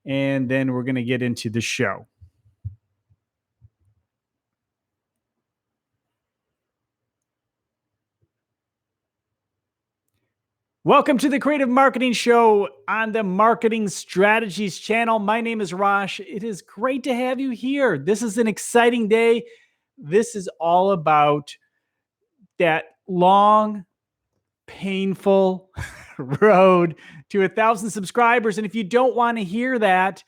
and then we're going to get into the show. Welcome to the Creative Marketing Show on the Marketing Strategies channel. My name is Rosh. It is great to have you here. This is an exciting day. This is all about that long, painful road to 1,000 subscribers. And if you don't want to hear that,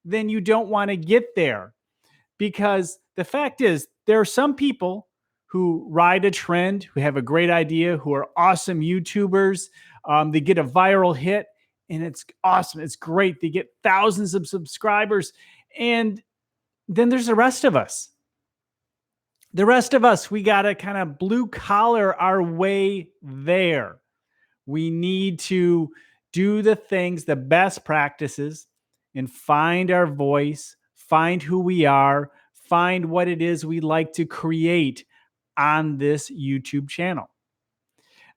then you don't want to get there. Because the fact is, there are some people who ride a trend, who have a great idea, who are awesome YouTubers. They get a viral hit and it's awesome. It's great. They get thousands of subscribers. And then there's the rest of us. The rest of us, we got to kind of blue collar our way there. We need to do the things, the best practices, and find our voice, find who we are, find what it is we like to create on this YouTube channel,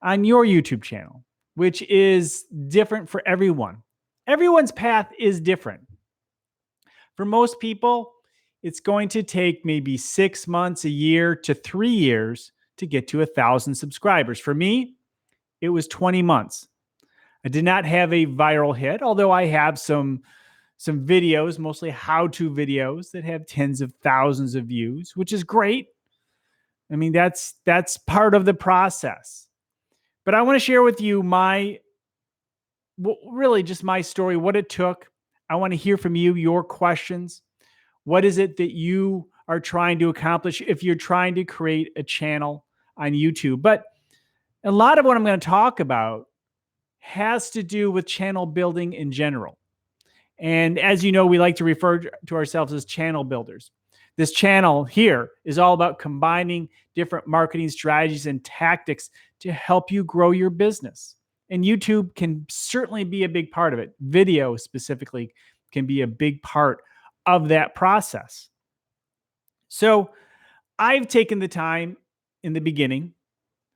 on your YouTube channel, which is different for everyone. Everyone's path is different. For most people, it's going to take maybe 6 months, a year to 3 years to get to 1,000 subscribers. For me, it was 20 months. I did not have a viral hit, although I have some videos, mostly how-to videos that have tens of thousands of views, which is great. I mean, that's part of the process. But I want to share with you really just my story, what it took. I want to hear from you, your questions. What is it that you are trying to accomplish if you're trying to create a channel on YouTube? But a lot of what I'm going to talk about has to do with channel building in general. And as you know, we like to refer to ourselves as channel builders. This channel here is all about combining different marketing strategies and tactics to help you grow your business. And YouTube can certainly be a big part of it. Video specifically can be a big part of that process. So I've taken the time in the beginning.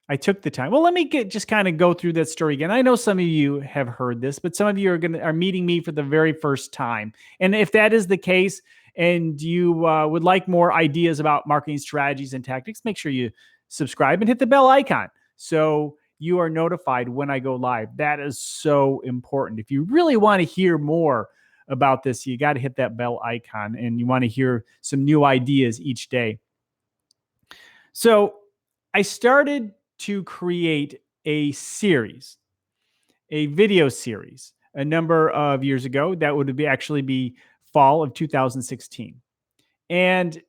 I took the time. Well, let me just kind of go through that story again. I know some of you have heard this, but some of you are meeting me for the very first time. And if that is the case, and you would like more ideas about marketing strategies and tactics, make sure you subscribe and hit the bell icon so you are notified when I go live. That is so important. If you really want to hear more about this, you got to hit that bell icon, and you want to hear some new ideas each day. So I started to create a series, a video series, a number of years ago. That would actually be fall of 2016. And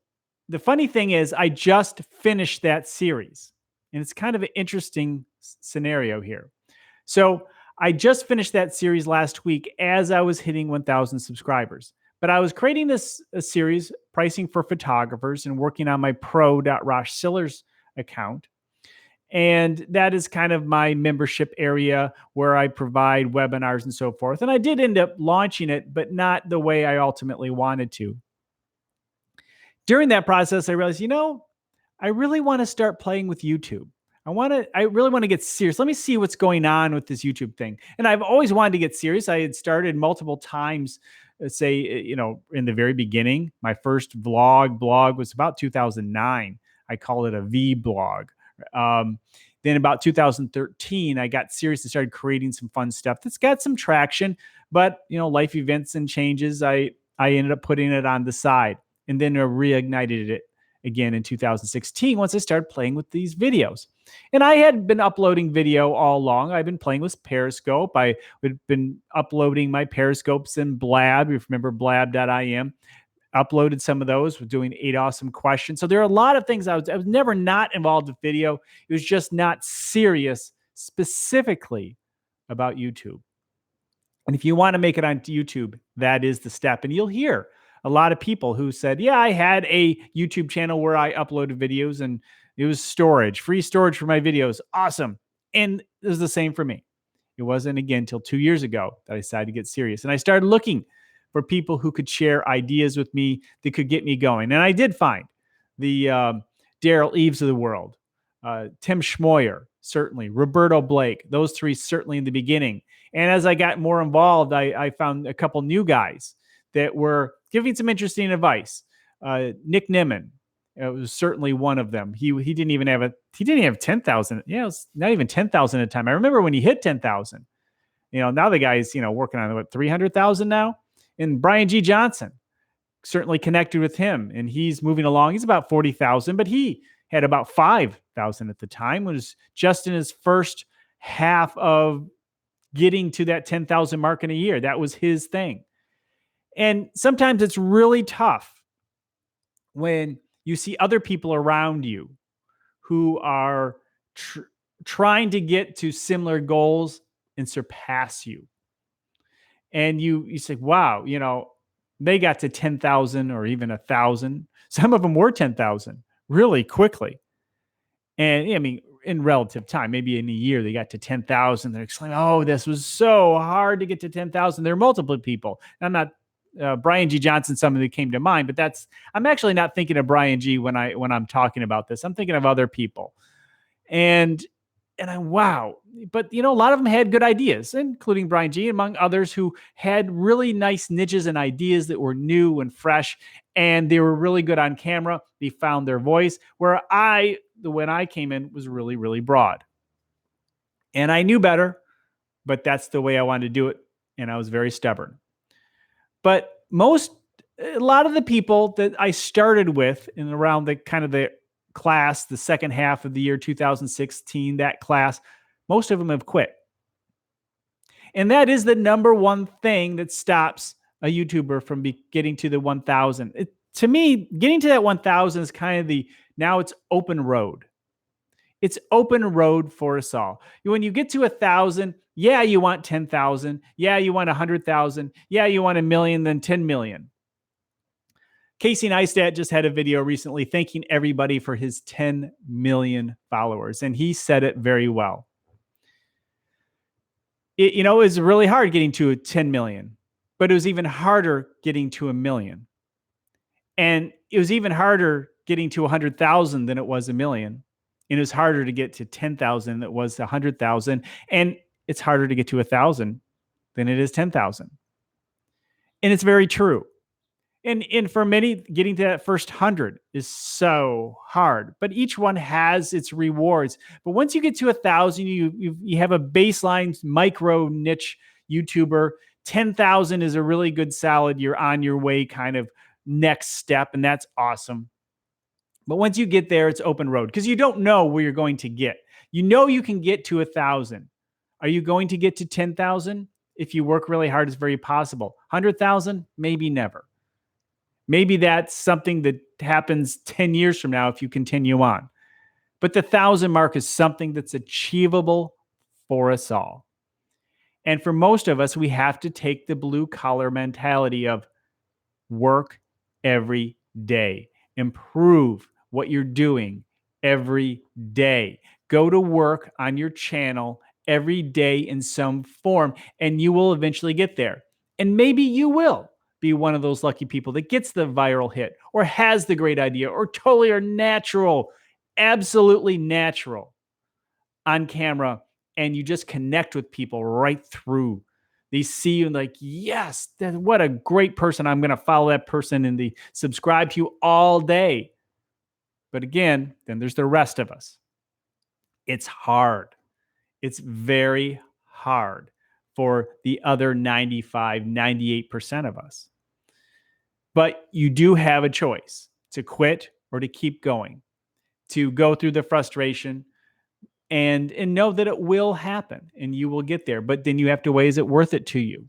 the funny thing is, I just finished that series. And it's kind of an interesting scenario here. So I just finished that series last week as I was hitting 1,000 subscribers. But I was creating a series, pricing for photographers, and working on my pro.Rosh Sillars account. And that is kind of my membership area where I provide webinars and so forth. And I did end up launching it, but not the way I ultimately wanted to. During that process, I realized, I really want to start playing with YouTube. I really want to get serious. Let me see what's going on with this YouTube thing. And I've always wanted to get serious. I had started multiple times, say, in the very beginning. My first blog was about 2009. I call it a V-blog. Then about 2013, I got serious and started creating some fun stuff that's got some traction, but life events and changes, I ended up putting it on the side, and then I reignited it again in 2016 once I started playing with these videos. And I had been uploading video all along. I've been playing with Periscope. I had been uploading my Periscopes in Blab. If you remember blab.im. Uploaded some of those. We're doing 8 awesome questions. So there are a lot of things I was never not involved with video. It was just not serious specifically about YouTube. And if you want to make it on YouTube, that is the step. And you'll hear a lot of people who said, yeah, I had a YouTube channel where I uploaded videos and it was free storage for my videos. Awesome. And it was the same for me. It wasn't, again, until 2 years ago that I decided to get serious. And I started looking for people who could share ideas with me that could get me going. And I did find the Daryl Eves of the world, Tim Schmoyer, certainly, Roberto Blake, those three certainly in the beginning. And as I got more involved, I found a couple new guys that were giving some interesting advice. Nick Nimmin was certainly one of them. He didn't even have 10,000. Yeah, it was not even 10,000 at a time. I remember when he hit 10,000. Now the guy's working on 300,000 now. And Brian G. Johnson, certainly connected with him, and he's moving along. He's about 40,000, but he had about 5,000 at the time. Was just in his first half of getting to that 10,000 mark in a year. That was his thing. And sometimes it's really tough when you see other people around you who are trying to get to similar goals and surpass you. And you say, wow, they got to 10,000 or even 1,000. Some of them were 10,000 really quickly. And I mean, in relative time, maybe in a year, they got to 10,000. They're exclaiming, oh, this was so hard to get to 10,000. There are multiple people. I'm not Brian G. Johnson, somebody that came to mind, but I'm actually not thinking of Brian G. when I'm talking about this. I'm thinking of other people. And wow. But, a lot of them had good ideas, including Brian G., among others who had really nice niches and ideas that were new and fresh, and they were really good on camera. They found their voice, where when I came in, was really, really broad. And I knew better, but that's the way I wanted to do it, and I was very stubborn. But a lot of the people that I started with in around the kind of the class, the second half of the year 2016, that class, most of them have quit. And that is the number one thing that stops a YouTuber from getting to the 1,000. To me, getting to that 1,000 is kind of now it's open road. It's open road for us all. When you get to 1,000, yeah, you want 10,000. Yeah, you want 100,000. Yeah, you want 1 million, then 10 million. Casey Neistat just had a video recently thanking everybody for his 10 million followers, and he said it very well. It was really hard getting to 10 million, but it was even harder getting to 1 million. And it was even harder getting to 100,000 than it was 1 million. And it was harder to get to 10,000 than it was 100,000. And it's harder to get to 1,000 than it is 10,000. And it's very true. And for many, getting to that first 100 is so hard, but each one has its rewards. But once you get to 1,000, you have a baseline micro niche YouTuber. 10,000 is a really good solid. You're on your way kind of next step, and that's awesome. But once you get there, it's open road because you don't know where you're going to get. You can get to 1,000. Are you going to get to 10,000? If you work really hard, it's very possible. 100,000, maybe never. Maybe that's something that happens 10 years from now if you continue on. But the 1,000 mark is something that's achievable for us all. And for most of us, we have to take the blue collar mentality of work every day. Improve what you're doing every day. Go to work on your channel every day in some form, and you will eventually get there. And maybe you will be one of those lucky people that gets the viral hit or has the great idea or totally are natural, absolutely natural on camera, and you just connect with people right through. They see you and like, yes, what a great person. I'm going to follow that person and they subscribe to you all day. But again, then there's the rest of us. It's hard. It's very hard for the other 95, 98% of us. But you do have a choice to quit or to keep going, to go through the frustration and know that it will happen and you will get there. But then you have to weigh, is it worth it to you?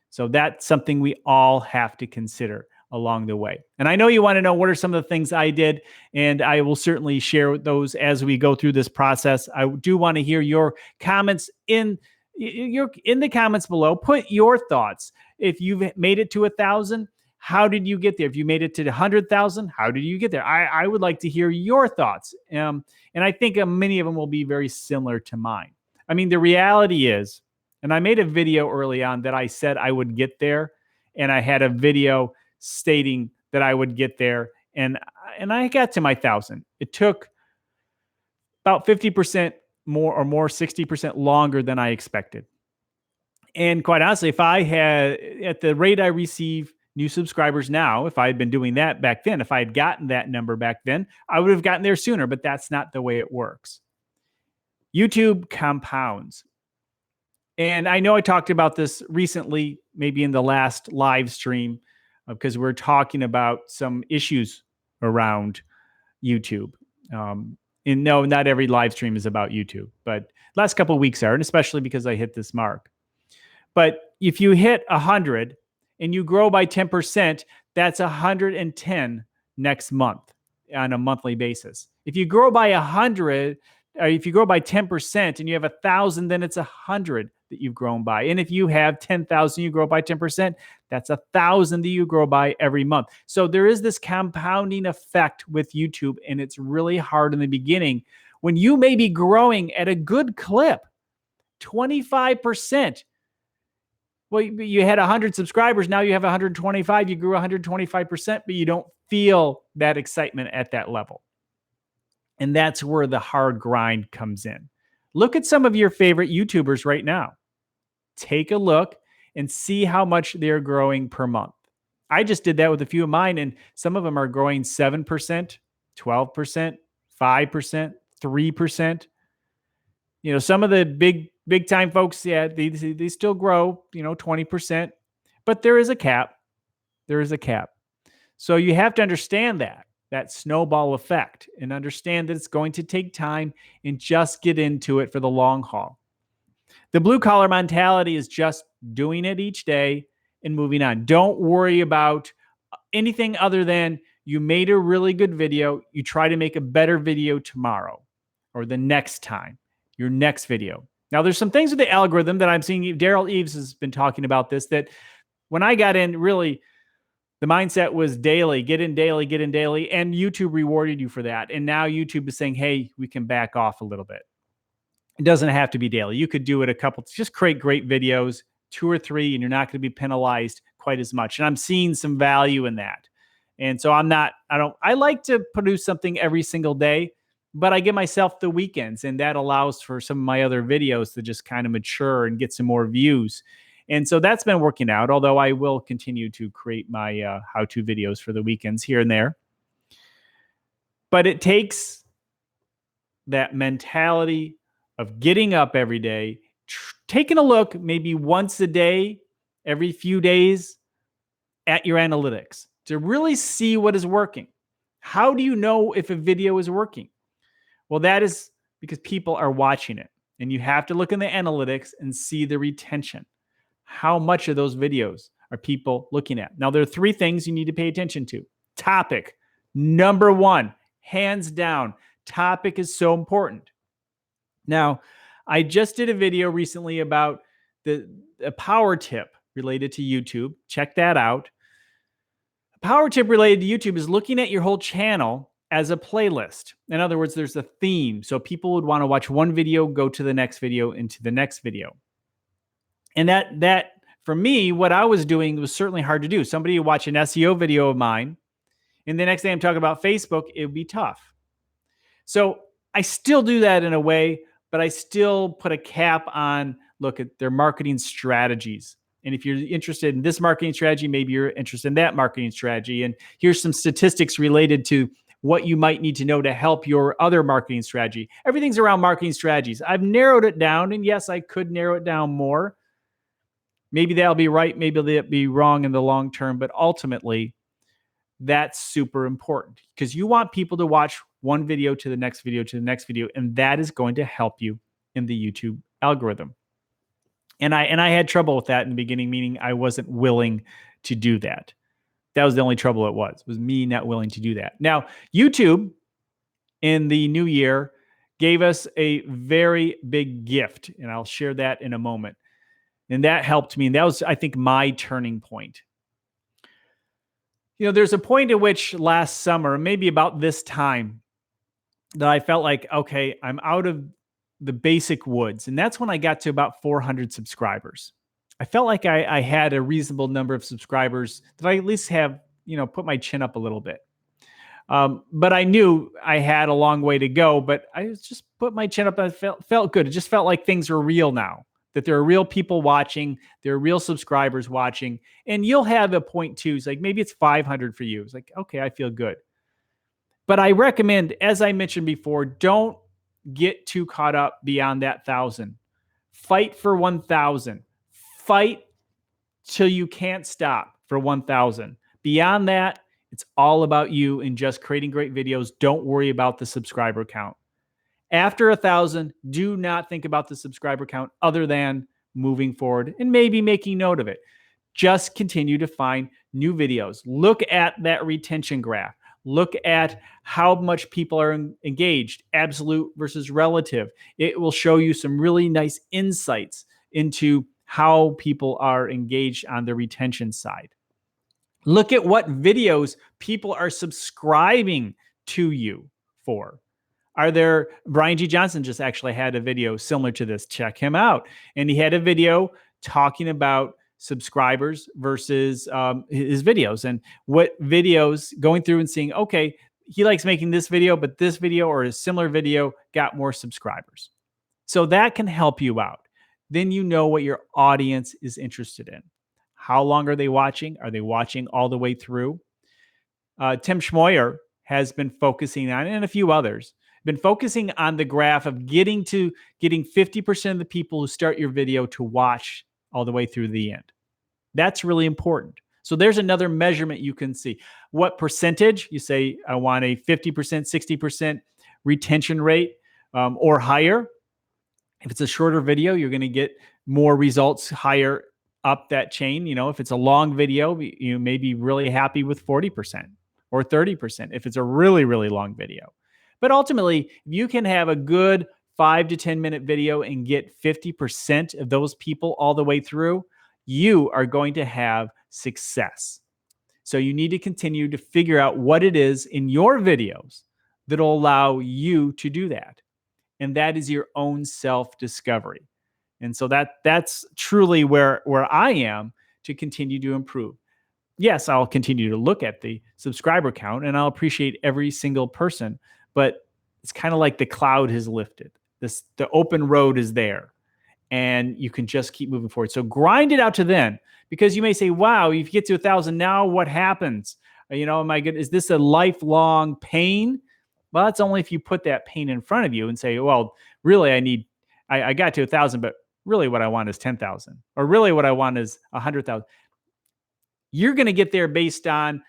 So that's something we all have to consider along the way. And I know you want to know what are some of the things I did, and I will certainly share those as we go through this process. I do want to hear your comments in the comments below. Put your thoughts. If you've made it to 1,000, how did you get there? If you made it to 100,000, how did you get there? I would like to hear your thoughts. And I think many of them will be very similar to mine. I mean, the reality is, and I made a video early on that I said I would get there, and I had a video stating that I would get there, and I got to my 1,000. It took about 50% more, 60% longer than I expected. And quite honestly, if I had, at the rate I receive new subscribers now. If I had been doing that back then, if I had gotten that number back then, I would have gotten there sooner, but that's not the way it works. YouTube compounds. And I know I talked about this recently, maybe in the last live stream, because we're talking about some issues around YouTube. And no, not every live stream is about YouTube, but last couple of weeks are, and especially because I hit this mark. But if you hit 100 and you grow by 10%, that's 110 next month on a monthly basis. If you grow by 100, or if you grow by 10% and you have 1,000, then it's 100 that you've grown by. And if you have 10,000, you grow by 10%, that's 1,000 that you grow by every month. So there is this compounding effect with YouTube, and it's really hard in the beginning when you may be growing at a good clip, 25%. Well, you had 100 subscribers. Now you have 125. You grew 125%, but you don't feel that excitement at that level. And that's where the hard grind comes in. Look at some of your favorite YouTubers right now. Take a look and see how much they're growing per month. I just did that with a few of mine, and some of them are growing 7%, 12%, 5%, 3%. You know, some of the big time folks, yeah, they still grow, 20%, but there is a cap. There is a cap. So you have to understand that snowball effect, and understand that it's going to take time, and just get into it for the long haul. The blue collar mentality is just doing it each day and moving on. Don't worry about anything other than you made a really good video. You try to make a better video tomorrow or the next time, your next video. Now, there's some things with the algorithm that I'm seeing. Daryl Eves has been talking about this, that when I got in, really, the mindset was daily, get in daily, and YouTube rewarded you for that. And now YouTube is saying, hey, we can back off a little bit. It doesn't have to be daily. You could do it just create great videos, 2 or 3, and you're not going to be penalized quite as much. And I'm seeing some value in that. And so I like to produce something every single day, but I give myself the weekends, and that allows for some of my other videos to just kind of mature and get some more views. And so that's been working out, although I will continue to create my how-to videos for the weekends here and there. But it takes that mentality of getting up every day, taking a look maybe once a day, every few days, at your analytics to really see what is working. How do you know if a video is working? Well, that is because people are watching it, and you have to look in the analytics and see the retention. How much of those videos are people looking at? Now, there are 3 things you need to pay attention to. Topic, number 1, hands down. Topic is so important. Now, I just did a video recently about a power tip related to YouTube. Check that out. A power tip related to YouTube is looking at your whole channel as a playlist. In other words, there's a theme. So people would want to watch one video, go to the next video, into the next video. And that for me, what I was doing was certainly hard to do. Somebody would watch an SEO video of mine, and the next day I'm talking about Facebook, it would be tough. So I still do that in a way, but I still put a cap on, look at their marketing strategies. And if you're interested in this marketing strategy, maybe you're interested in that marketing strategy. And here's some statistics related to what you might need to know to help your other marketing strategy. Everything's around marketing strategies. I've narrowed it down, and yes, I could narrow it down more. Maybe that'll be right. Maybe that'll be wrong in the long term. But ultimately, that's super important, because you want people to watch one video to the next video to the next video, and that is going to help you in the YouTube algorithm. And I had trouble with that in the beginning, meaning I wasn't willing to do that. That was the only trouble it was me not willing to do that. Now, YouTube in the new year gave us a very big gift, and I'll share that in a moment. And that helped me. And that was, I think, my turning point. There's a point at which last summer, maybe about this time, that I felt like, okay, I'm out of the basic woods. And that's when I got to about 400 subscribers. I felt like I had a reasonable number of subscribers that I at least have, put my chin up a little bit. But I knew I had a long way to go, but I just put my chin up and I felt good. It just felt like things were real now. that there are real people watching, there are real subscribers watching, and you'll have a point too. It's like maybe it's 500 for you. It's like, okay, I feel good. But I recommend, as I mentioned before, don't get too caught up beyond that 1,000. Fight for 1,000. Fight till you can't stop for 1,000. Beyond that, it's all about you and just creating great videos. Don't worry about the subscriber count. After 1,000, do not think about the subscriber count other than moving forward and maybe making note of it. Just continue to find new videos. Look at that retention graph. Look at how much people are engaged, absolute versus relative. It will show you some really nice insights into how people are engaged on the retention side. Look at what videos people are subscribing to you for. Brian G. Johnson just actually had a video similar to this. Check him out. And he had a video talking about subscribers versus his videos and what videos, going through and seeing, okay, he likes making this video, but this video or a similar video got more subscribers. So that can help you out. Then you know what your audience is interested in. How long are they watching? Are they watching all the way through? Tim Schmoyer has been focusing on, and a few others, been focusing on the graph of getting 50% of the people who start your video to watch all the way through the end. That's really important. So there's another measurement you can see. What percentage? You say, I want a 50%, 60% retention rate or higher. If it's a shorter video, you're going to get more results higher up that chain. You know, if it's a long video, you may be really happy with 40% or 30% if it's a really, really long video. But ultimately, if you can have a good 5 to 10 minute video and get 50% of those people all the way through, you are going to have success. So you need to continue to figure out what it is in your videos that'll allow you to do that. And that is your own self-discovery. And so that's truly where I am to continue to improve. Yes, I'll continue to look at the subscriber count and I'll appreciate every single person, but it's kind of like the cloud has lifted. The open road is there and you can just keep moving forward. So grind it out to then, because you may say, wow, if you get to 1,000 now, what happens? You know, is this a lifelong pain? Well, that's only if you put that pain in front of you and say, well, really, I got to 1,000, but really what I want is 10,000, or really what I want is 100,000. You're going to get there based on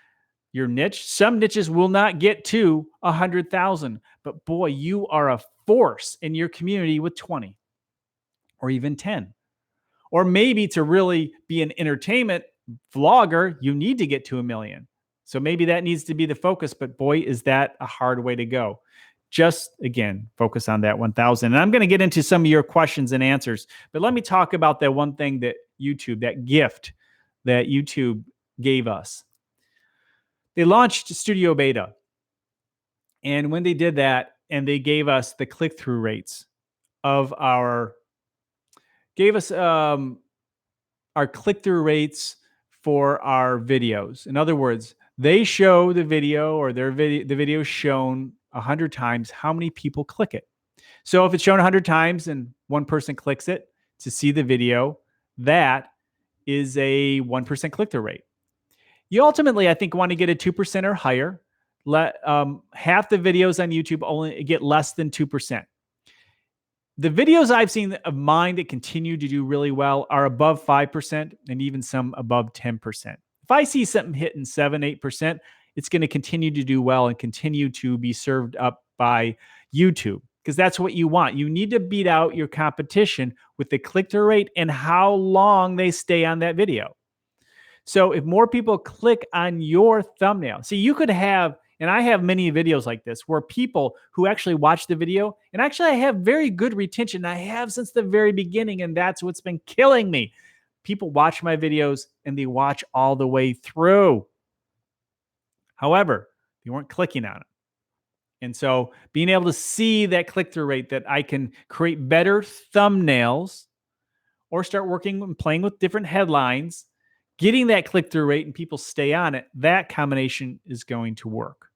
your niche. Some niches will not get to 100,000, but boy, you are a force in your community with 20 or even 10. Or maybe to really be an entertainment vlogger, you need to get to 1 million. So maybe that needs to be the focus, but boy, is that a hard way to go. Just, again, focus on that 1,000. And I'm going to get into some of your questions and answers, but let me talk about that one thing that that gift that YouTube gave us. They launched Studio Beta. And when they did that, and they gave us the click-through rates of our click-through rates for our videos. In other words, they show the video or the video shown 100 times, how many people click it. So if it's shown 100 times and one person clicks it to see the video, that is a 1% click-through rate. You ultimately, I think, want to get a 2% or higher. Half the videos on YouTube only get less than 2%. The videos I've seen of mine that continue to do really well are above 5% and even some above 10%. If I see something hitting 7, 8%, it's going to continue to do well and continue to be served up by YouTube, because that's what you want. You need to beat out your competition with the click-through rate and how long they stay on that video. So if more people click on your thumbnail, see, you could have, and I have many videos like this where people who actually watch the video, and actually I have very good retention. I have since the very beginning, and that's what's been killing me. People watch my videos and they watch all the way through. However, they weren't clicking on it. And so being able to see that click-through rate, that I can create better thumbnails or start working and playing with different headlines, getting that click-through rate and people stay on it, that combination is going to work.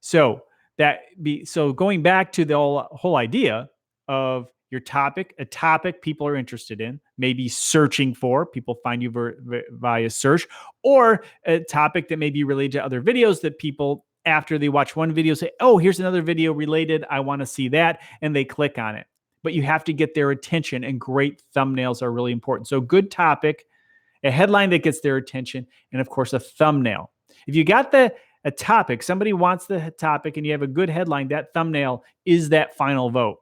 So going back to the whole idea of your topic, a topic people are interested in, maybe searching for, people find you via search, or a topic that may be related to other videos that people, after they watch one video, say, oh, here's another video related, I want to see that, and they click on it. But you have to get their attention, and great thumbnails are really important. So good topic, a headline that gets their attention, and of course, a thumbnail. If you got a topic, somebody wants the topic, and you have a good headline, that thumbnail is that final vote.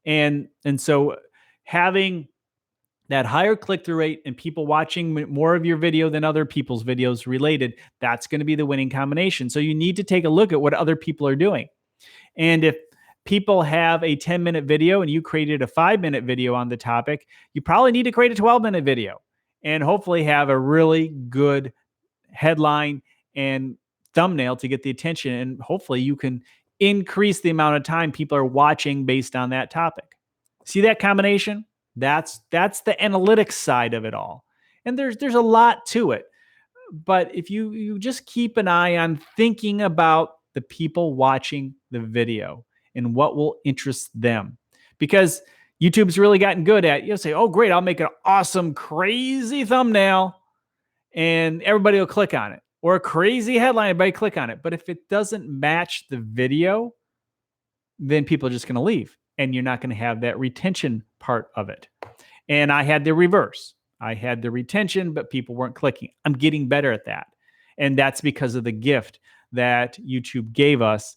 And so having that higher click-through rate and people watching more of your video than other people's videos related, that's going to be the winning combination. So you need to take a look at what other people are doing. And if people have a 10-minute video and you created a 5-minute video on the topic, you probably need to create a 12-minute video and hopefully have a really good headline and thumbnail to get the attention. And hopefully you can increase the amount of time people are watching based on that topic. See that combination? That's the analytics side of it all. And there's a lot to it. But if you just keep an eye on thinking about the people watching the video and what will interest them, because YouTube's really gotten good at, you'll say, oh, great, I'll make an awesome, crazy thumbnail and everybody will click on it. Or a crazy headline, everybody click on it. But if it doesn't match the video, then people are just going to leave. And you're not going to have that retention part of it. And I had the reverse. I had the retention, but people weren't clicking. I'm getting better at that. And that's because of the gift that YouTube gave us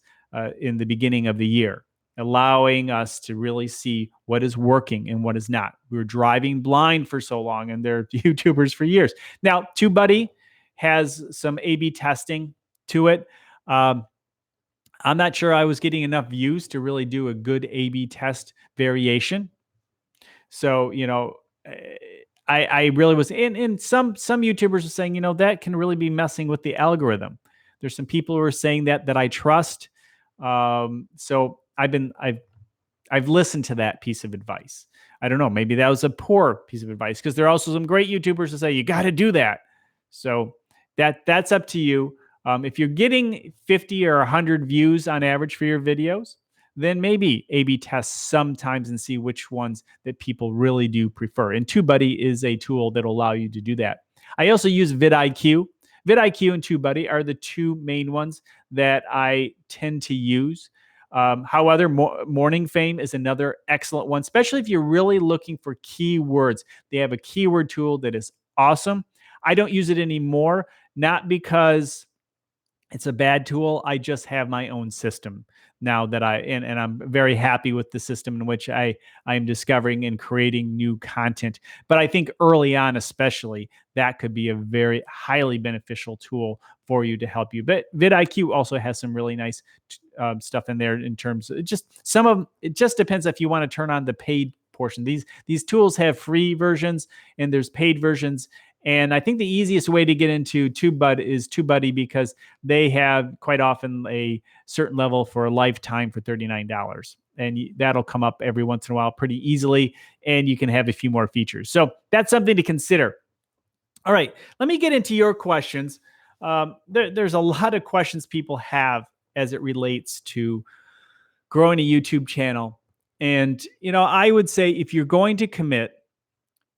in the beginning of the year, allowing us to really see what is working and what is not. We were driving blind for so long, and they're YouTubers for years. Now, TubeBuddy has some A/B testing to it. I'm not sure I was getting enough views to really do a good A/B test variation. So, I really was in some YouTubers are saying, that can really be messing with the algorithm. There's some people who are saying that I trust. So I've listened to that piece of advice. I don't know. Maybe that was a poor piece of advice, because there are also some great YouTubers that say you got to do that. So that's up to you. If you're getting 50 or 100 views on average for your videos, then maybe A/B test sometimes and see which ones that people really do prefer. And TubeBuddy is a tool that will allow you to do that. I also use vidIQ. vidIQ and TubeBuddy are the two main ones that I tend to use. However, Morning Fame is another excellent one, especially if you're really looking for keywords. They have a keyword tool that is awesome. I don't use it anymore, not because it's a bad tool. I just have my own system now that and I'm very happy with the system in which I am discovering and creating new content. But I think early on, especially, that could be a very highly beneficial tool for you to help you. But vidIQ also has some really nice stuff in there in terms of it just depends if you want to turn on the paid portion. These tools have free versions and there's paid versions. And I think the easiest way to get into TubeBuddy is TubeBuddy, because they have quite often a certain level for a lifetime for $39. And that'll come up every once in a while pretty easily. And you can have a few more features. So that's something to consider. All right, let me get into your questions. There's a lot of questions people have as it relates to growing a YouTube channel. And, I would say if you're going to commit,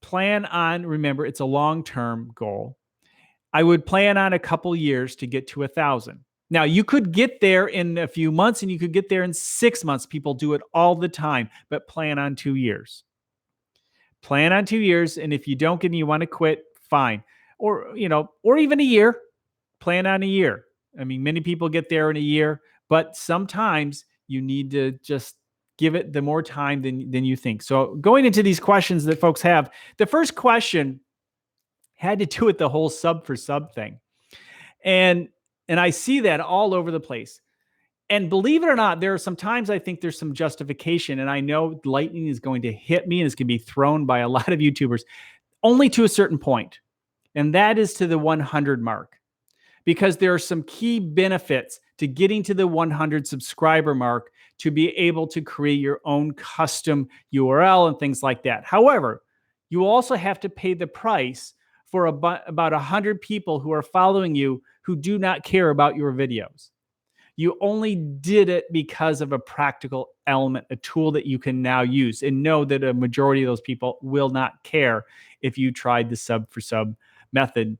plan on, remember, it's a long-term goal. I would plan on a couple years to get to 1,000. Now, you could get there in a few months and you could get there in 6 months. People do it all the time, but plan on 2 years. Plan on 2 years. And if you don't get it, you want to quit, fine. Or even a year, plan on a year. I mean, many people get there in a year, but sometimes you need to just give it the more time than you think. So going into these questions that folks have, the first question had to do with the whole sub for sub thing. And I see that all over the place. And believe it or not, there are some times I think there's some justification. And I know lightning is going to hit me and it's going to be thrown by a lot of YouTubers, only to a certain point. And that is to the 100 mark. Because there are some key benefits to getting to the 100 subscriber mark to be able to create your own custom URL and things like that. However, you also have to pay the price for about 100 people who are following you who do not care about your videos. You only did it because of a practical element, a tool that you can now use, and know that a majority of those people will not care if you tried the sub for sub method.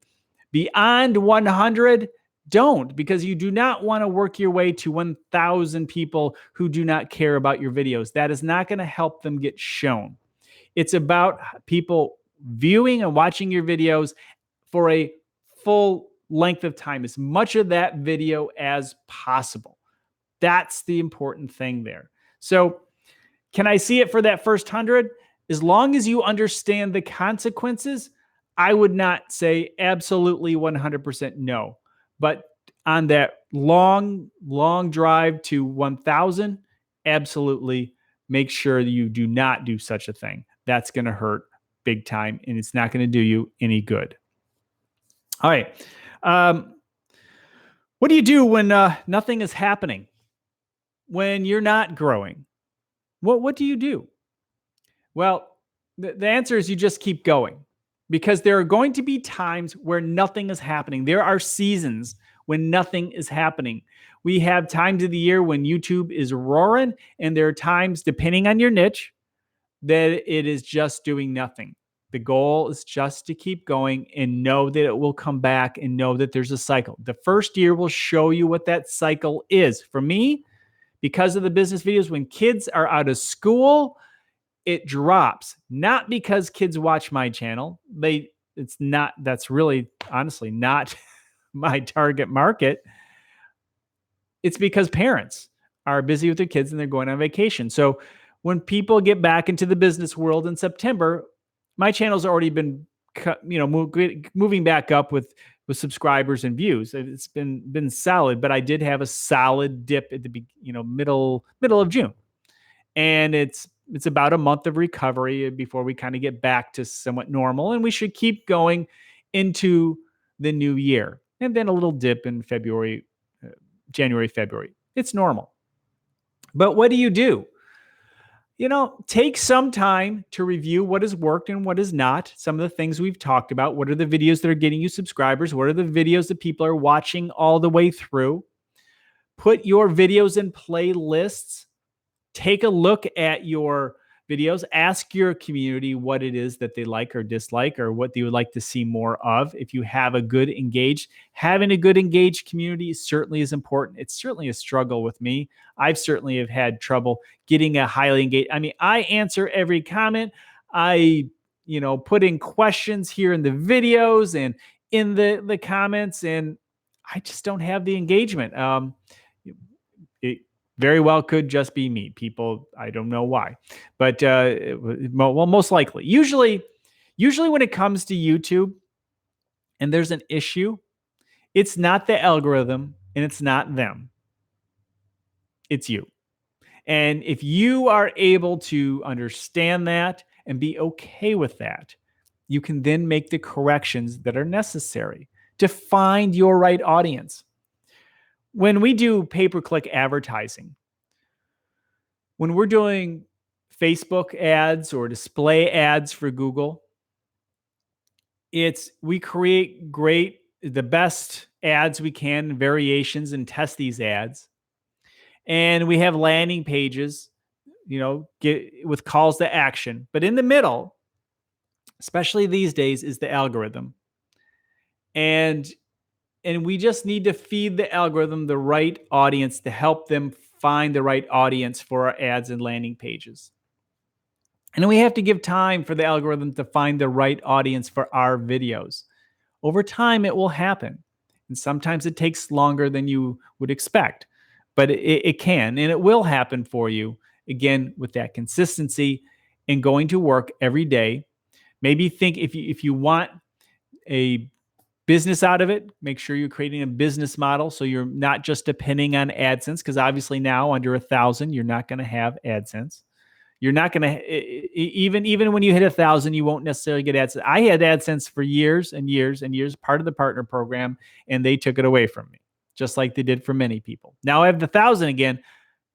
Beyond 100, don't, because you do not want to work your way to 1,000 people who do not care about your videos. That is not going to help them get shown. It's about people viewing and watching your videos for a full length of time, as much of that video as possible. That's the important thing there. So, can I see it for that first 100? As long as you understand the consequences, I would not say absolutely 100% no. But on that long drive to 1,000, absolutely make sure that you do not do such a thing. That's going to hurt big time, and it's not going to do you any good. All right. What do you do when nothing is happening? When you're not growing? What do you do? Well, the answer is you just keep going, because there are going to be times where nothing is happening. There are seasons when nothing is happening. We have times of the year when YouTube is roaring, and there are times, depending on your niche, that it is just doing nothing. The goal is just to keep going and know that it will come back, and know that there's a cycle. The first year will show you what that cycle is. For me, because of the business videos, when kids are out of school, it drops. Not because kids watch my channel. That's really honestly not my target market. It's because parents are busy with their kids and they're going on vacation. So when people get back into the business world in September, my channel's already been moving back up with subscribers and views. It's been solid, but I did have a solid dip at the middle of June. And it's about a month of recovery before we kind of get back to somewhat normal, and we should keep going into the new year. And then a little dip in February, January, February. It's normal. But what do? Take some time to review what has worked and what has not. Some of the things we've talked about. What are the videos that are getting you subscribers? What are the videos that people are watching all the way through? Put your videos in playlists. Take a look at your videos. Ask your community what it is that they like or dislike, or what they would like to see more of. If you have having a good engaged community certainly is important. It's certainly a struggle with me. I've certainly have had trouble getting a highly engaged. I mean, I answer every comment. I, put in questions here in the videos and in the comments, and I just don't have the engagement. It very well could just be me. People, I don't know why, but most likely. Usually when it comes to YouTube and there's an issue, it's not the algorithm and it's not them. It's you. And if you are able to understand that and be okay with that, you can then make the corrections that are necessary to find your right audience. When we do pay-per-click advertising, when we're doing Facebook ads or display ads for Google, we create the best ads we can, variations, and test these ads. And we have landing pages, with calls to action. But in the middle, especially these days, is the algorithm. And we just need to feed the algorithm the right audience to help them find the right audience for our ads and landing pages. And we have to give time for the algorithm to find the right audience for our videos. Over time, it will happen. And sometimes it takes longer than you would expect, but it can, and it will happen for you, again, with that consistency and going to work every day. Maybe think if you want a business out of it, make sure you're creating a business model so you're not just depending on AdSense, because obviously now under 1,000, you're not going to have AdSense. You're not going to, even when you hit 1,000, you won't necessarily get AdSense. I had AdSense for years and years and years, part of the partner program, and they took it away from me, just like they did for many people. Now I have the 1,000 again,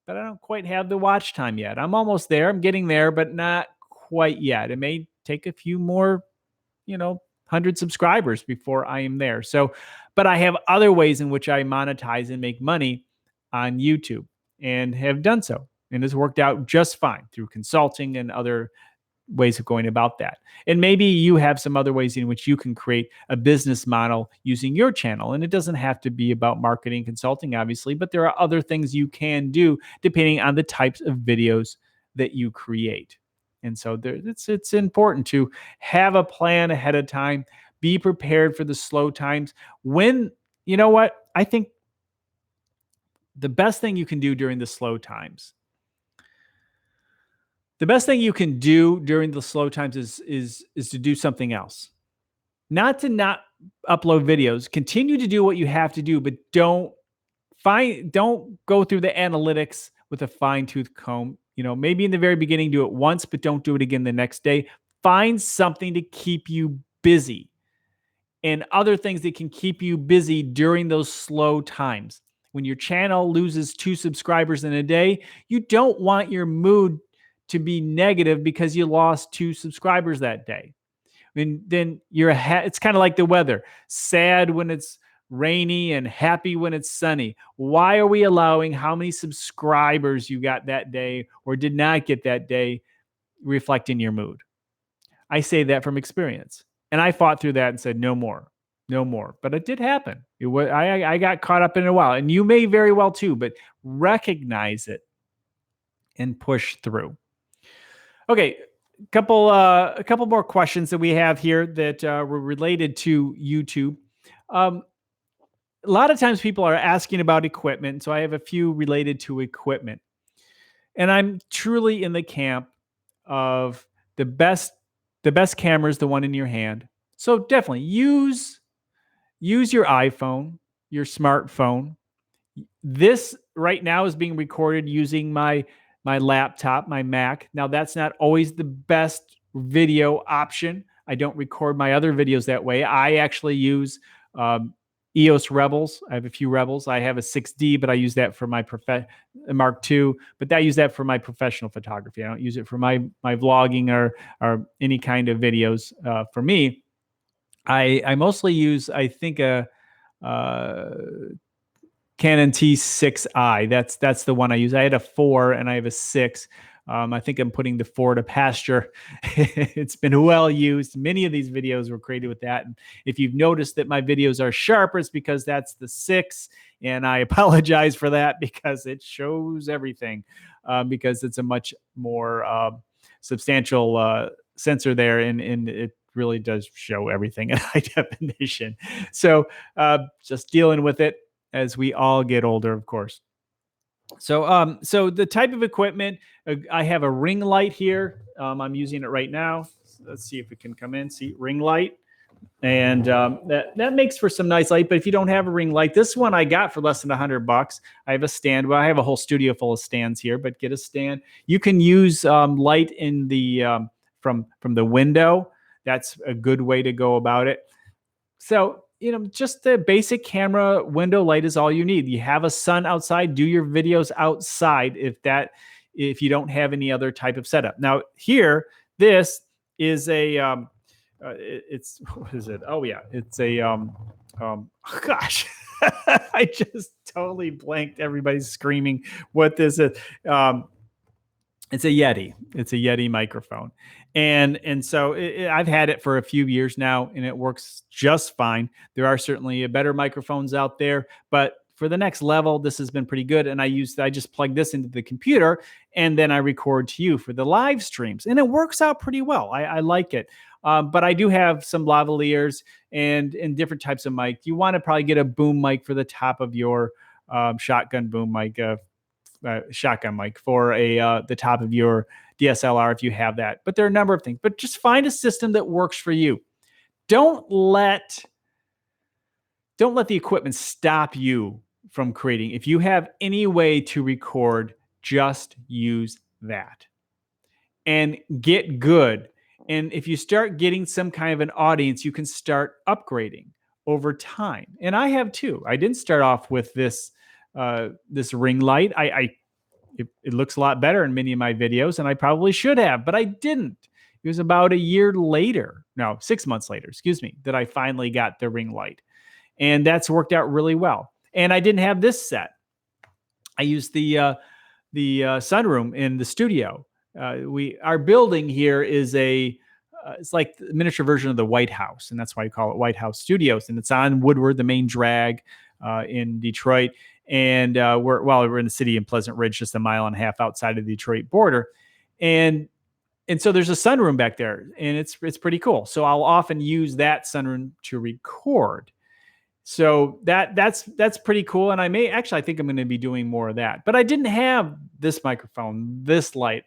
but I don't quite have the watch time yet. I'm almost there. I'm getting there, but not quite yet. It may take a few more, 100 subscribers before I am there. So, but I have other ways in which I monetize and make money on YouTube and have done so. And it's worked out just fine through consulting and other ways of going about that. And maybe you have some other ways in which you can create a business model using your channel. And it doesn't have to be about marketing, consulting, obviously, but there are other things you can do depending on the types of videos that you create. And so it's important to have a plan ahead of time, be prepared for the slow times. You know what? I think the best thing you can do during the slow times is to do something else. Not to not upload videos. Continue to do what you have to do, but don't go through the analytics with a fine-tooth comb. Maybe in the very beginning, do it once, but don't do it again the next day. Find something to keep you busy and other things that can keep you busy during those slow times. When your channel loses 2 subscribers in a day, you don't want your mood to be negative because you lost 2 subscribers that day. And then it's kind of like the weather, sad when it's rainy and happy when it's sunny. Why are we allowing how many subscribers you got that day or did not get that day reflect in your mood? I say that from experience. And I fought through that and said, no more. But it did happen. I got caught up in it a while, and you may very well too, but recognize it and push through. Okay, a couple more questions that we have here that were related to YouTube. A lot of times people are asking about equipment, so I have a few related to equipment. And I'm truly in the camp of the best camera is the one in your hand. So definitely use your iPhone, your smartphone. This right now is being recorded using my laptop, my Mac. Now, that's not always the best video option. I don't record my other videos that way. I actually use EOS Rebels. I have a few Rebels. I have a 6D, but I use that for my Mark II, but I use that for my professional photography. I don't use it for my vlogging or any kind of videos. For me, I mostly use, I think, a Canon T6i. That's the one I use. I had a 4 and I have a 6. I think I'm putting the 4 to pasture. It's been well used. Many of these videos were created with that. And if you've noticed that my videos are sharper, it's because that's the 6. And I apologize for that because it shows everything, because it's a much more substantial sensor there, and it really does show everything in high definition. So just dealing with it as we all get older, of course. So the type of equipment, I have a ring light here. I'm using it right now. Let's see if it can come in. See, ring light. And that makes for some nice light. But if you don't have a ring light, this one I got for less than $100. I have a stand. Well, I have a whole studio full of stands here, but get a stand. You can use light in the from the window. That's a good way to go about it. So, just the basic camera window light is all you need. You have a sun outside, do your videos outside if you don't have any other type of setup. Now here, this is a, what is it? Oh yeah, it's a, gosh, I just totally blanked. Everybody's screaming what this is. It's a Yeti. It's a Yeti microphone. And so I've had it for a few years now, and it works just fine. There are certainly better microphones out there, but for the next level, this has been pretty good. And I just plug this into the computer, and then I record to you for the live streams, and it works out pretty well. I like it. But I do have some lavaliers and different types of mic. You want to probably get a boom mic for the top of your shotgun boom mic, shotgun mic for the top of your DSLR if you have that. But there are a number of things. But just find a system that works for you. Don't let the equipment stop you from creating. If you have any way to record, just use that and get good. And if you start getting some kind of an audience, you can start upgrading over time. And I have too. I didn't start off with this ring light. It looks a lot better in many of my videos, and I probably should have, but I didn't. It was about 6 months later, that I finally got the ring light. And that's worked out really well. And I didn't have this set. I use the sunroom in the studio. Our building here is it's like the miniature version of the White House, and that's why you call it White House Studios. And it's on Woodward, the main drag in Detroit. And we're in the city in Pleasant Ridge, just a mile and a half outside of the Detroit border. And so there's a sunroom back there, and it's pretty cool. So I'll often use that sunroom to record. So that's pretty cool. And I think I'm going to be doing more of that. But I didn't have this microphone, this light,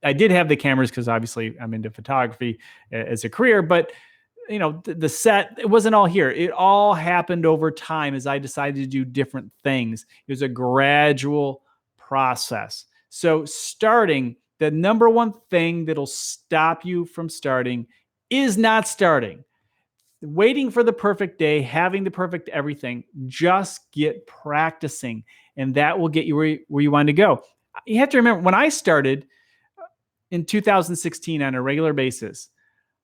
I did have the cameras because obviously I'm into photography as a career, but the set, it wasn't all here. It all happened over time as I decided to do different things. It was a gradual process. So the number one thing that'll stop you from starting is not starting. Waiting for the perfect day, having the perfect everything. Just get practicing, and that will get you where you want to go. You have to remember, when I started in 2016 on a regular basis,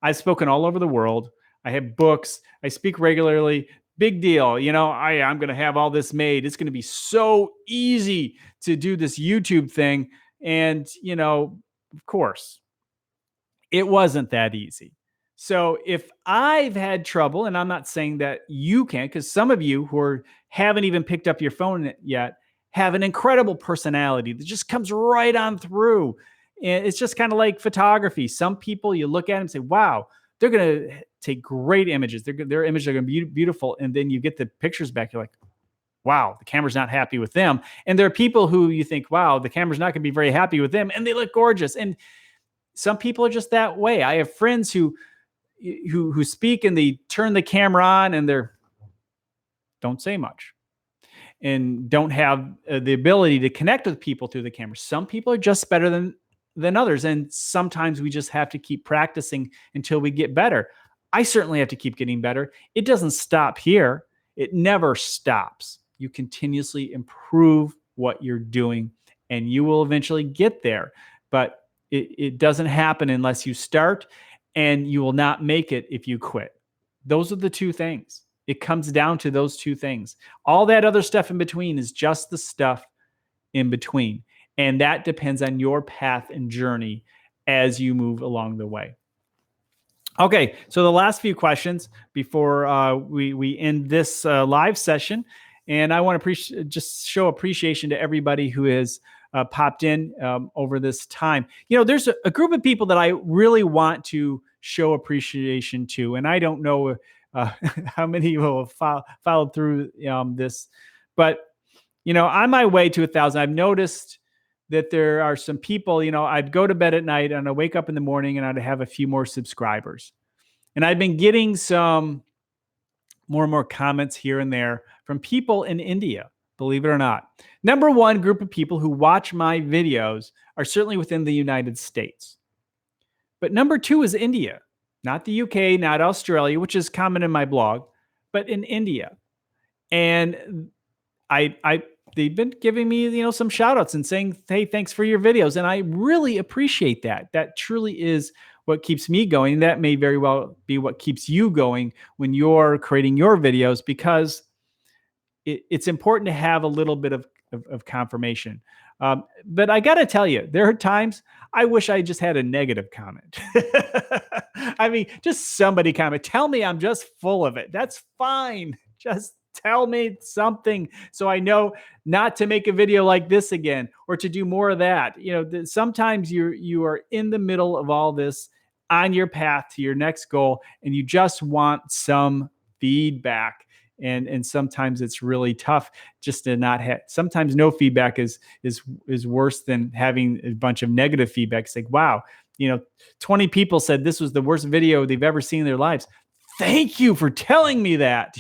I've spoken all over the world. I have books. I speak regularly. Big deal. I'm going to have all this made. It's going to be so easy to do this YouTube thing. And, of course, it wasn't that easy. So if I've had trouble, and I'm not saying that you can't, because some of you who haven't even picked up your phone yet have an incredible personality that just comes right on through. And it's just kind of like photography. Some people, you look at them and say, wow, they're going to take great images. Their images are going to be beautiful. And then you get the pictures back. You're like, wow, the camera's not happy with them. And there are people who you think, wow, the camera's not going to be very happy with them. And they look gorgeous. And some people are just that way. I have friends who speak and they turn the camera on and don't say much and don't have the ability to connect with people through the camera. Some people are just better than others. And sometimes we just have to keep practicing until we get better. I certainly have to keep getting better. It doesn't stop here. It never stops. You continuously improve what you're doing and you will eventually get there. But it doesn't happen unless you start, and you will not make it if you quit. Those are the two things. It comes down to those two things. All that other stuff in between is just the stuff in between. And that depends on your path and journey as you move along the way. Okay, so the last few questions before we end this live session. And I want to just show appreciation to everybody who has popped in over this time. There's a group of people that I really want to show appreciation to, and I don't know how many will have followed through this, but on my way to 1,000, I've noticed that there are some people. I'd go to bed at night and I'd wake up in the morning and I'd have a few more subscribers, and I've been getting some more and more comments here and there from people in India. Believe it or not. Number one group of people who watch my videos are certainly within the United States. But number two is India, not the UK, not Australia, which is common in my blog, but in India. And they've been giving me, some shout outs and saying, hey, thanks for your videos. And I really appreciate that. That truly is what keeps me going. That may very well be what keeps you going when you're creating your videos, because it's important to have a little bit of confirmation. But I got to tell you, there are times I wish I just had a negative comment. I mean, just somebody comment. Tell me I'm just full of it. That's fine. Just tell me something so I know not to make a video like this again or to do more of that. Sometimes you are in the middle of all this on your path to your next goal, and you just want some feedback. And sometimes it's really tough just to not have. Sometimes no feedback is worse than having a bunch of negative feedback. It's like, wow, 20 people said this was the worst video they've ever seen in their lives. Thank you for telling me that.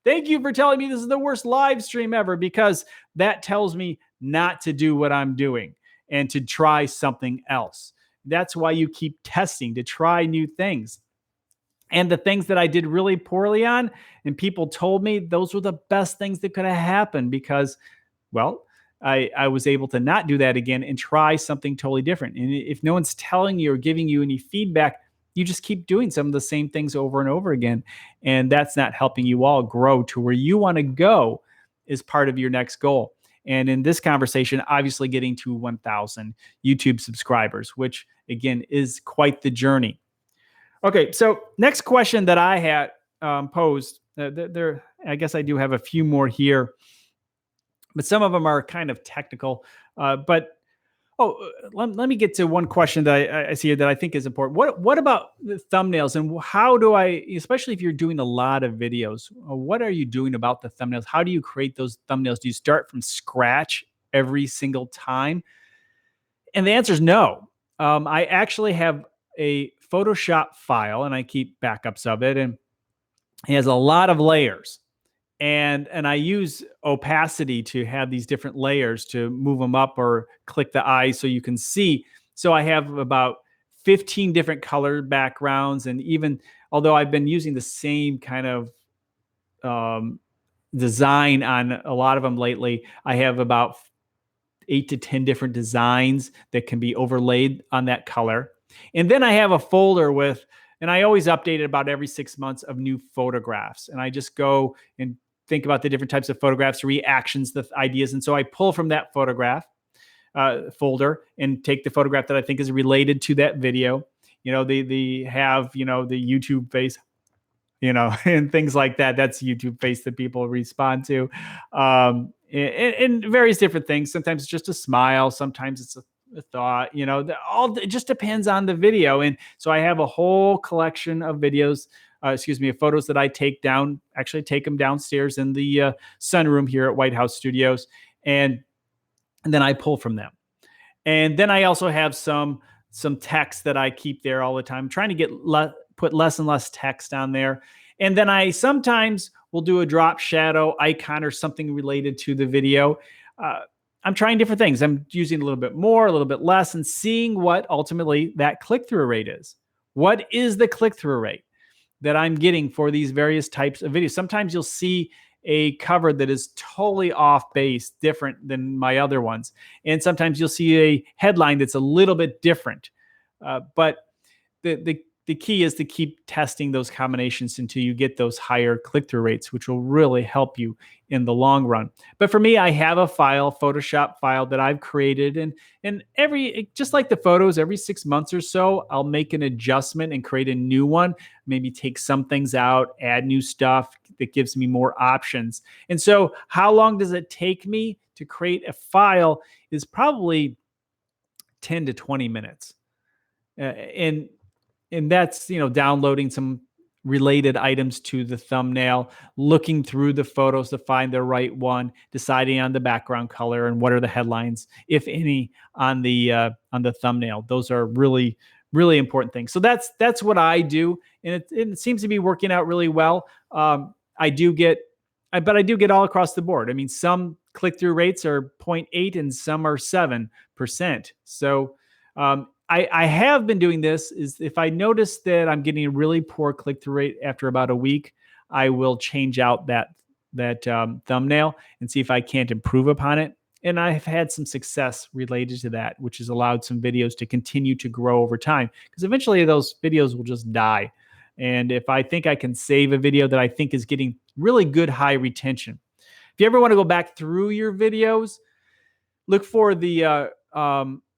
Thank you for telling me this is the worst live stream ever, because that tells me not to do what I'm doing and to try something else. That's why you keep testing, to try new things. And the things that I did really poorly on, and people told me, those were the best things that could have happened, because, well, I was able to not do that again and try something totally different. And if no one's telling you or giving you any feedback, you just keep doing some of the same things over and over again. And that's not helping you all grow to where you want to go. is part of your next goal. And in this conversation, obviously getting to 1,000 YouTube subscribers, which again is quite the journey. Okay, so next question that I had posed, I guess I do have a few more here, but some of them are kind of technical. But let me get to one question that I see here that I think is important. What about the thumbnails, and how do I, especially if you're doing a lot of videos, what are you doing about the thumbnails? How do you create those thumbnails? Do you start from scratch every single time? And the answer is no. I actually have a Photoshop file, and I keep backups of it, and it has a lot of layers. And I use opacity to have these different layers to move them up or click the eyes so you can see. So I have about 15 different color backgrounds, and even although I've been using the same kind of design on a lot of them lately, I have about 8 to 10 different designs that can be overlaid on that color. And then I have a folder with, and I always update it about every 6 months of new photographs. And I just go and think about the different types of photographs, reactions, the ideas. And so I pull from that photograph folder and take the photograph that I think is related to that video. They have, the YouTube face, and things like that. That's YouTube face that people respond to. And various different things. Sometimes it's just a smile. Sometimes it's a thought, it just depends on the video. And so I have a whole collection of videos, of photos that I take down, actually take them downstairs in the sunroom here at White House Studios. And then I pull from them. And then I also have some text that I keep there all the time. I'm trying to put less and less text on there. And then I sometimes will do a drop shadow icon or something related to the video. I'm trying different things. I'm using a little bit more, a little bit less, and seeing what ultimately that click-through rate is. What is the click-through rate that I'm getting for these various types of videos? Sometimes you'll see a cover that is totally off base, different than my other ones. And sometimes you'll see a headline that's a little bit different. But the key is to keep testing those combinations until you get those higher click-through rates, which will really help you in the long run. But for me, I have a Photoshop file that I've created, and just like the photos, every 6 months or so, I'll make an adjustment and create a new one, maybe take some things out, add new stuff that gives me more options. And so how long does it take me to create a file is probably 10 to 20 minutes. And that's, downloading some related items to the thumbnail, looking through the photos to find the right one, deciding on the background color and what are the headlines, if any, on the thumbnail. Those are really, really important things. So that's what I do, and it seems to be working out really well. I do get all across the board. I mean, some click-through rates are 0.8 and some are 7%. So I have been doing this is if I notice that I'm getting a really poor click-through rate after about a week, I will change out that thumbnail and see if I can't improve upon it. And I've had some success related to that, which has allowed some videos to continue to grow over time, because eventually those videos will just die. And if I think I can save a video that I think is getting really good high retention, if you ever want to go back through your videos, look for the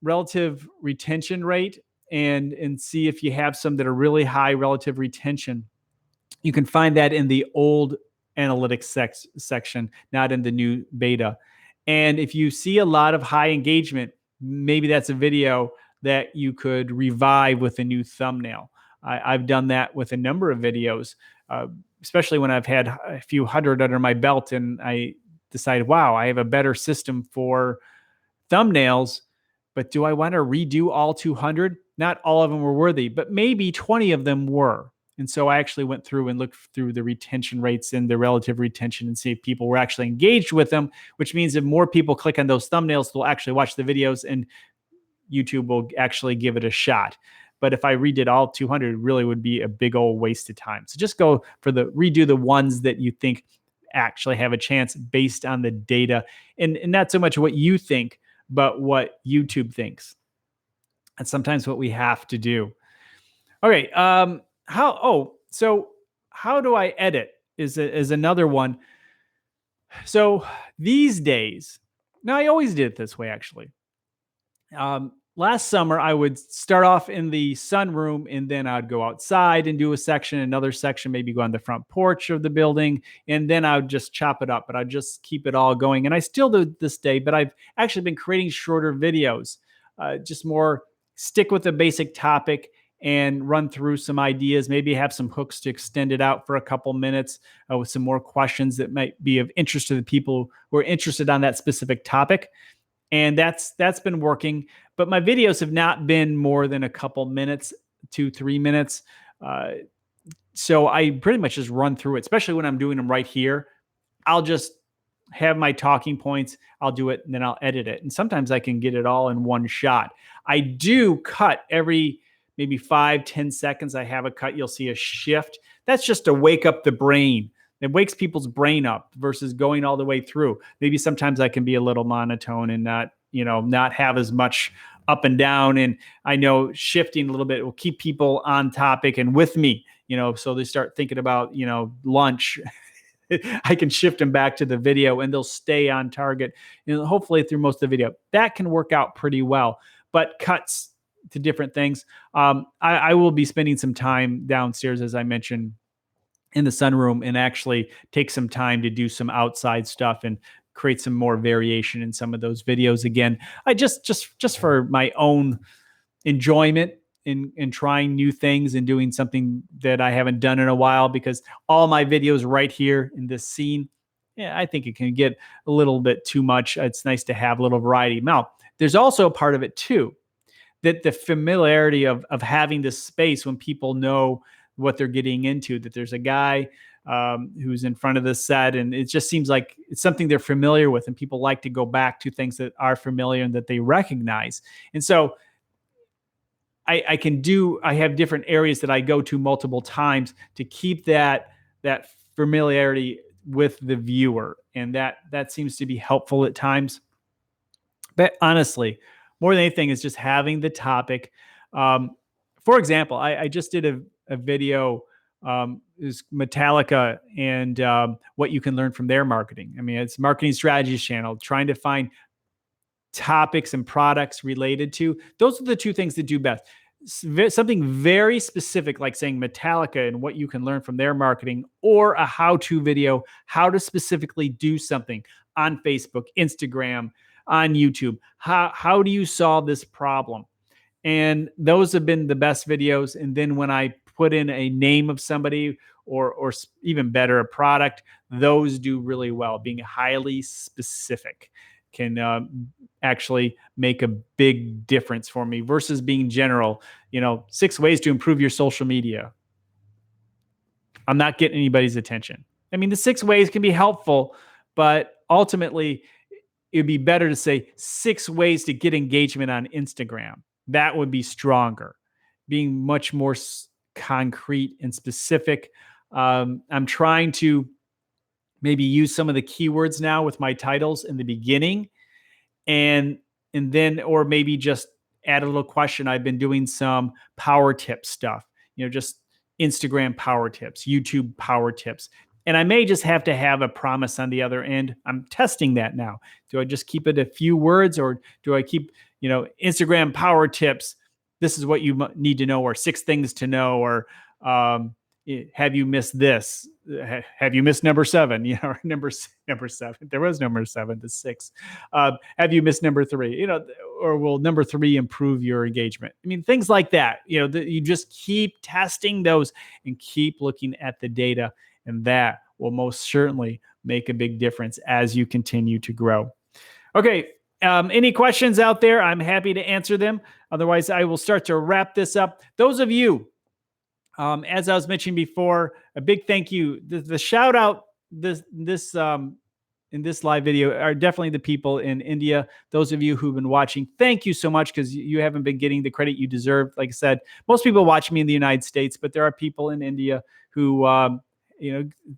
relative retention rate and see if you have some that are really high relative retention. You can find that in the old analytics section, not in the new beta. And if you see a lot of high engagement, maybe that's a video that you could revive with a new thumbnail. I've done that with a number of videos, especially when I've had a few hundred under my belt and I decided, wow, I have a better system for thumbnails, but do I want to redo all 200? Not all of them were worthy, but maybe 20 of them were. And so I actually went through and looked through the retention rates and the relative retention and see if people were actually engaged with them, which means if more people click on those thumbnails, they'll actually watch the videos and YouTube will actually give it a shot. But if I redid all 200, it really would be a big old waste of time. So just redo the ones that you think actually have a chance based on the data and not so much what you think, but what YouTube thinks. That's sometimes what we have to do. Okay. So how do I edit is another one. So these days, now I always did it this way actually. Last summer, I would start off in the sunroom and then I'd go outside and do a section, another section, maybe go on the front porch of the building, and then I would just chop it up, but I'd just keep it all going. And I still do this day, but I've actually been creating shorter videos, just more stick with the basic topic and run through some ideas, maybe have some hooks to extend it out for a couple minutes with some more questions that might be of interest to the people who are interested on that specific topic. And that's been working. But my videos have not been more than a couple minutes, 2-3 minutes. Uh, so I pretty much just run through it, especially when I'm doing them right here. I'll just have my talking points. I'll do it and then I'll edit it. And sometimes I can get it all in one shot. I do cut every maybe 5-10 seconds. I have a cut. You'll see a shift. That's just to wake up the brain. It wakes people's brain up versus going all the way through. Maybe sometimes I can be a little monotone and not have as much up and down. And I know shifting a little bit will keep people on topic and with me, so they start thinking about, lunch. I can shift them back to the video and they'll stay on target, hopefully through most of the video. That can work out pretty well, but cuts to different things. I will be spending some time downstairs, as I mentioned, in the sunroom, and actually take some time to do some outside stuff and create some more variation in some of those videos. Again, I just for my own enjoyment in trying new things and doing something that I haven't done in a while, because all my videos right here in this scene, yeah, I think it can get a little bit too much. It's nice to have a little variety. Now, there's also a part of it too, that the familiarity of having this space when people know what they're getting into, that there's a guy who's in front of the set, and it just seems like it's something they're familiar with, and people like to go back to things that are familiar and that they recognize. And so I have different areas that I go to multiple times to keep that familiarity with the viewer, and that seems to be helpful at times. But honestly, more than anything, is just having the topic. For example, I just did a video, is Metallica and what you can learn from their marketing. I mean, it's marketing strategies channel, trying to find topics and products related to. Those are the two things that do best. Something very specific, like saying Metallica and what you can learn from their marketing, or a how-to video, how to specifically do something on Facebook, Instagram, on YouTube. How do you solve this problem? And those have been the best videos. And then when I put in a name of somebody, or even better, a product, those do really well. Being highly specific can actually make a big difference for me versus being general. 6 ways to improve your social media. I'm not getting anybody's attention. I mean, the 6 ways can be helpful, but ultimately it'd be better to say 6 ways to get engagement on Instagram. That would be stronger, being much more concrete and specific. I'm trying to maybe use some of the keywords now with my titles in the beginning, and then, or maybe just add a little question. I've been doing some power tip stuff, just Instagram power tips, YouTube power tips. And I may just have to have a promise on the other end. I'm testing that now. Do I just keep it a few words, or do I keep, Instagram power tips? This is what you need to know, or 6 things to know, or have you missed this? Have you missed number 7? Or number 7. There was number 7 to 6. Have you missed number 3? Or will number 3 improve your engagement? I mean, things like that. You just keep testing those and keep looking at the data, and that will most certainly make a big difference as you continue to grow. Okay. Any questions out there? I'm happy to answer them. Otherwise, I will start to wrap this up. Those of you, as I was mentioning before, a big thank you. The shout out in this live video are definitely the people in India. Those of you who've been watching, thank you so much, because you haven't been getting the credit you deserve. Like I said, most people watch me in the United States, but there are people in India who,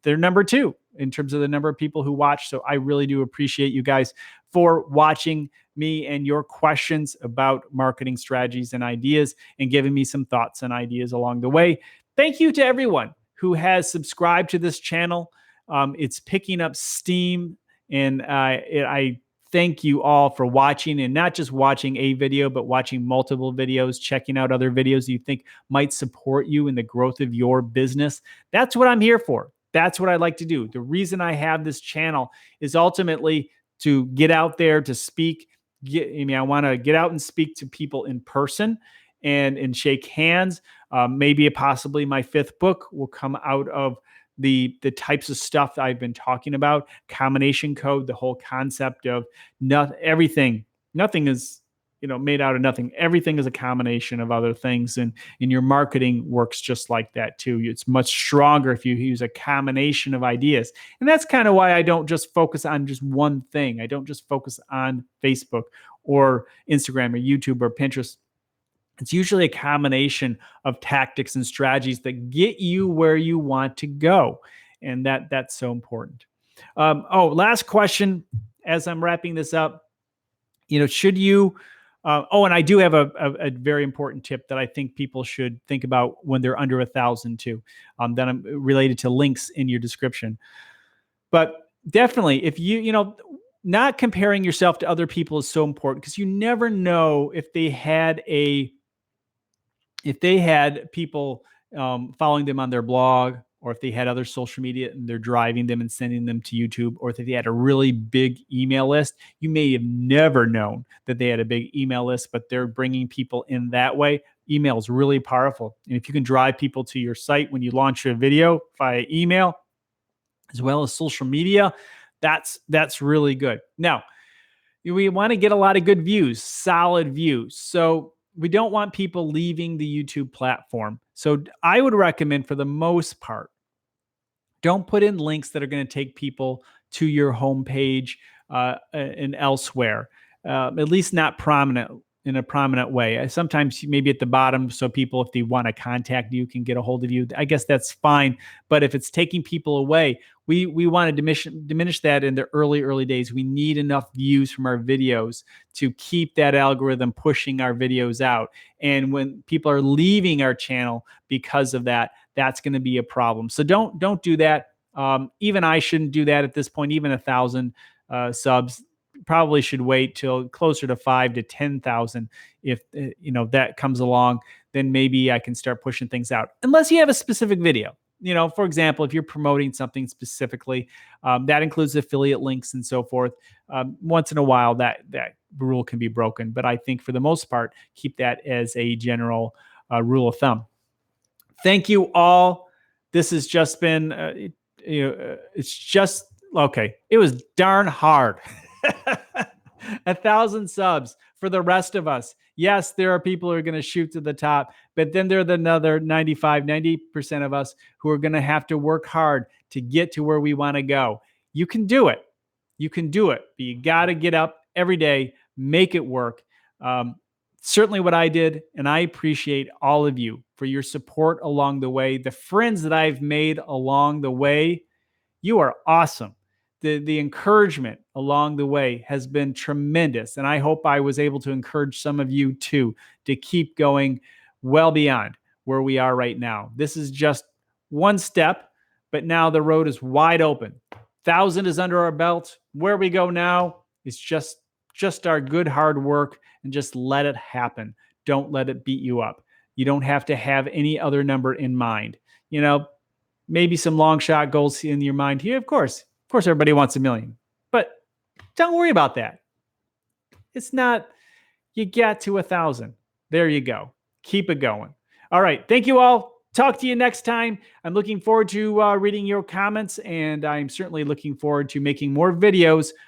they're number 2 in terms of the number of people who watch. So I really do appreciate you guys for watching me and your questions about marketing strategies and ideas, and giving me some thoughts and ideas along the way. Thank you to everyone who has subscribed to this channel. It's picking up steam. And I thank you all for watching, and not just watching a video, but watching multiple videos, checking out other videos you think might support you in the growth of your business. That's what I'm here for. That's what I like to do. The reason I have this channel is ultimately to get out there to speak. I want to get out and speak to people in person and shake hands. Maybe possibly my 5th book will come out of the types of stuff that I've been talking about. Combination code, the whole concept of nothing is made out of nothing. Everything is a combination of other things, and your marketing works just like that too. It's much stronger if you use a combination of ideas. And that's kind of why I don't just focus on just one thing. I don't just focus on Facebook or Instagram or YouTube or Pinterest. It's usually a combination of tactics and strategies that get you where you want to go. And that's so important. Last question as I'm wrapping this up. Should you, and I do have a very important tip that I think people should think about when they're under 1,000 too, that I'm related to links in your description. But definitely, if not comparing yourself to other people is so important, because you never know if they had people following them on their blog, or if they had other social media and they're driving them and sending them to YouTube, or if they had a really big email list. You may have never known that they had a big email list, but they're bringing people in that way. Email is really powerful. And if you can drive people to your site when you launch a video via email, as well as social media, that's really good. Now, we want to get a lot of good views, solid views. So we don't want people leaving the YouTube platform. So I would recommend, for the most part, don't put in links that are going to take people to your homepage and elsewhere, at least not in a prominent way. Sometimes maybe at the bottom, so people, if they want to contact you, can get a hold of you. I guess that's fine. But if it's taking people away, we want to diminish that in the early days. We need enough views from our videos to keep that algorithm pushing our videos out. And when people are leaving our channel because of that, that's going to be a problem. So don't do that. Even I shouldn't do that at this point. Even 1,000 subs, probably should wait till closer to 5,000 to 10,000. If that comes along, then maybe I can start pushing things out. Unless you have a specific video. For example, if you're promoting something specifically, that includes affiliate links and so forth. Once in a while, that rule can be broken. But I think for the most part, keep that as a general rule of thumb. Thank you all. This has just been, it's just, okay. It was darn hard. 1,000 subs for the rest of us. Yes, there are people who are going to shoot to the top, but then there are another 90% of us who are going to have to work hard to get to where we want to go. You can do it. You can do it, but you got to get up every day, make it work. Certainly what I did, and I appreciate all of you for your support along the way. The friends that I've made along the way, you are awesome. The encouragement along the way has been tremendous. And I hope I was able to encourage some of you too, to keep going well beyond where we are right now. This is just one step, but now the road is wide open. 1,000 is under our belt. Where we go now is just our good hard work, and just let it happen. Don't let it beat you up. You don't have to have any other number in mind. Maybe some long shot goals in your mind here. Of course, everybody wants 1 million, but don't worry about that. It's not, you get to 1,000. There you go. Keep it going. All right. Thank you all. Talk to you next time. I'm looking forward to reading your comments, and I'm certainly looking forward to making more videos